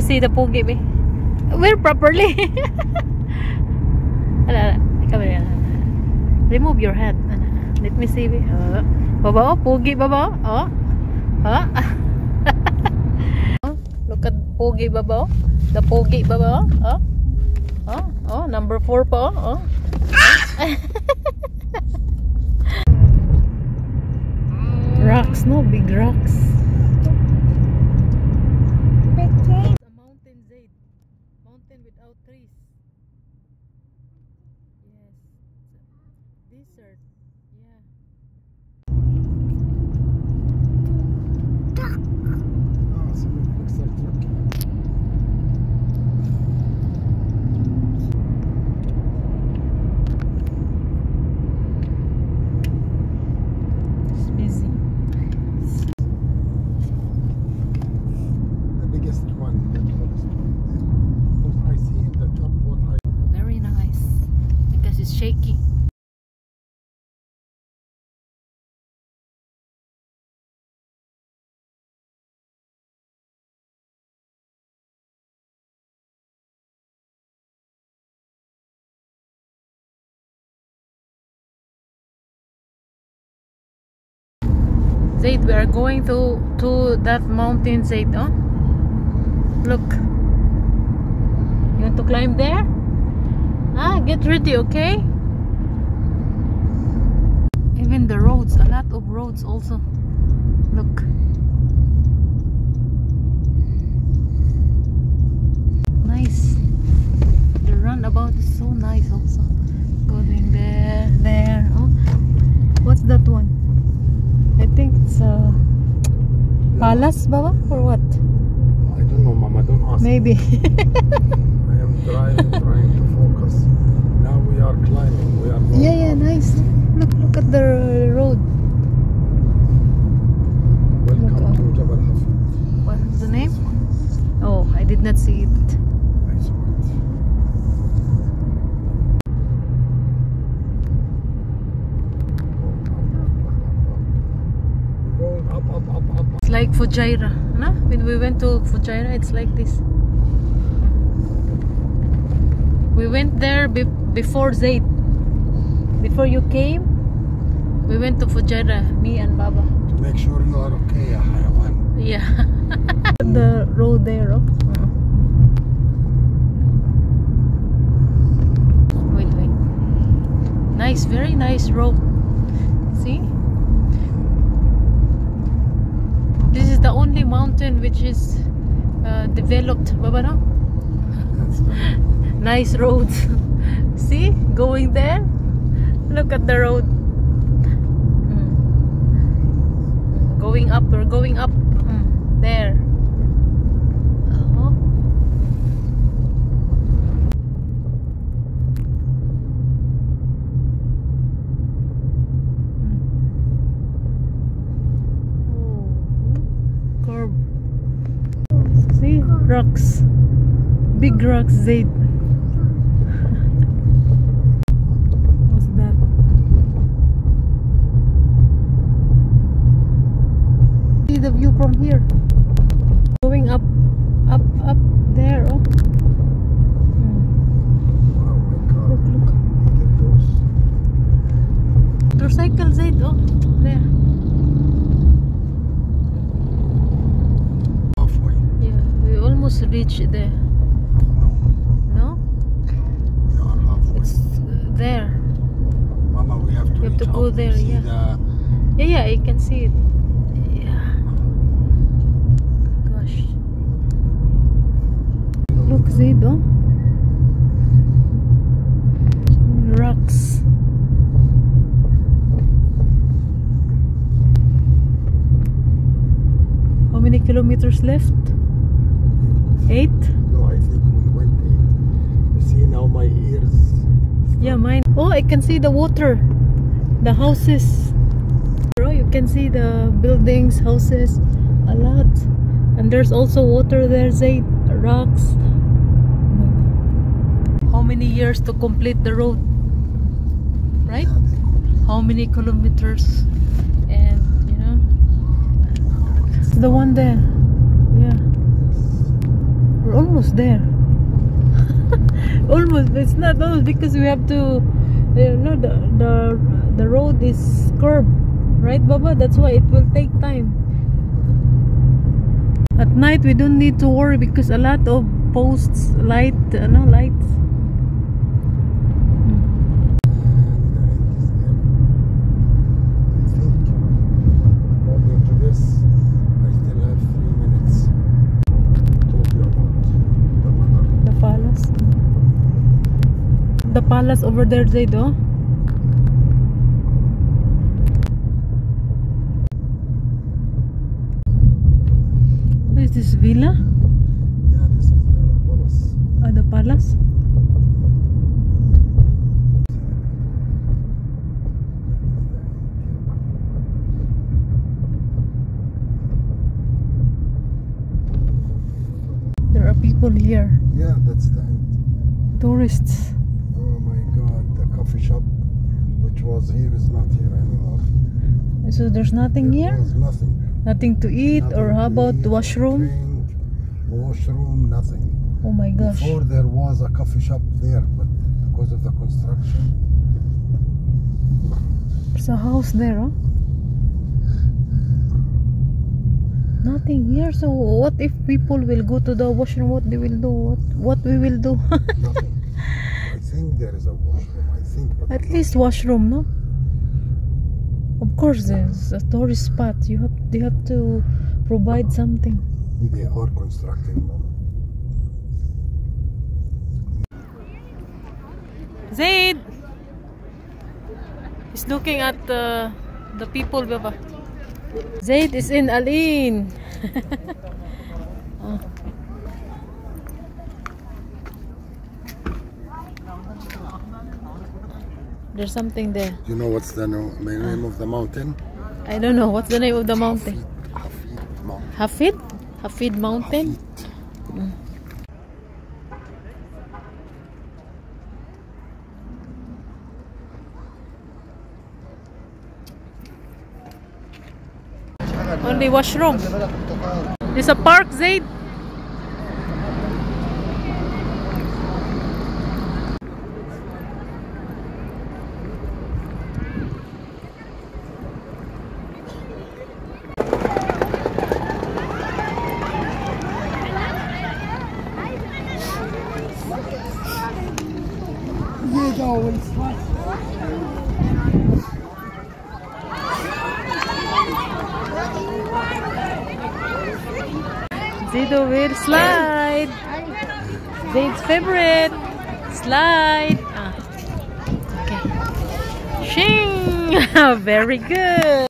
see the pogi, be. Wear properly. Come here. Remove your hat. Let me see, be. Baba, pogi, baba. Oh. Look at pogi, baba. The pogi, baba. Oh, number 4 po. Oh. Rocks, no? Big rocks. It's a mountain, Zaid. Mountain without trees. Yes. Desert. Yeah. It's busy. The biggest one, the tallest one. What I see in the top, what I... Very nice. Because it's shaky. Zaid, we are going to that mountain, Zaid. Oh, look. You want to climb there? Get ready, okay? Even the roads, a lot of roads also. Look. Nice. The runabout is so nice also. Going there. Oh, what's that one? I think it's a palace, Baba, or what? I don't know, Mama, don't ask. Maybe. I am trying to focus. Now we are climbing. We are going Yeah, up. nice. Look at the road. Welcome to Jabal Hafid. What's the name? Oh, I did not see it. I saw it. Going up. It's like Fujairah, no? When we went to Fujairah, it's like this. We went there before Zaid. Before you came, we went to Fujairah, me and Baba. To make sure you are okay, ya hayawan. Yeah. The road there, oh. Wait. Nice, very nice road. See? This is the only mountain which is developed, Baba, no? Nice roads. See? Going there. Look at the road. Going up, we're going up. There. Curb. See? Rocks. Big rocks, Zaid. What's that? See the view from here. Going up there. Oh. Wow, my car. Look. Motorcycle, Zaid. Oh, there. Halfway. Yeah, we almost reached there. No? We are halfway. It's there. Mama, we have to, We have to reach go up. there, See yeah. the... Yeah, I can see it. Yeah. Gosh. Look, Zaid, oh. Rocks. How many kilometers left? 8? No, I think we went 8. You see now my ears. Yeah, mine. Oh, I can see the water. The houses. Bro, you can see the buildings, houses. A lot. And there's also water there, Zaid. Rocks. How many years to complete the road? Right? How many kilometers? And, you know. The one there. Yeah. We're almost there. Almost. It's not almost because we have to. The road is curved, right, Baba? That's why it will take time. At night we don't need to worry because a lot of posts lights. The palace over there, Zaido. What is this, villa? Yeah, this is the palace. The palace? There are people here. Yeah, that's the end. Tourists. Oh my god, the coffee shop which was here is not here anymore. So there's nothing here? There's nothing. Nothing to eat, Nothing or how to about eat, washroom? Drink, washroom, nothing. Oh my gosh. Before there was a coffee shop there, but because of the construction. There's a house there, huh? Nothing here. So what if people will go to the washroom? What they will do? What we will do? Nothing. I think there is a washroom. I think. But At least washroom, no? Of course, there's a tourist spot. They have to provide something. they are constructing them. Zaid! He's looking at the people, Baba. Zaid is in Al-Ain. Oh. There's something there. You know what's the name of the mountain? I don't know. What's the name of the mountain? Hafid Mountain. Hafid? Hafid Mountain? Hafid. Only washroom. There's a park, Zaid. Zaido will slide. Zaid's favorite. Slide. Okay. Shing! Very good.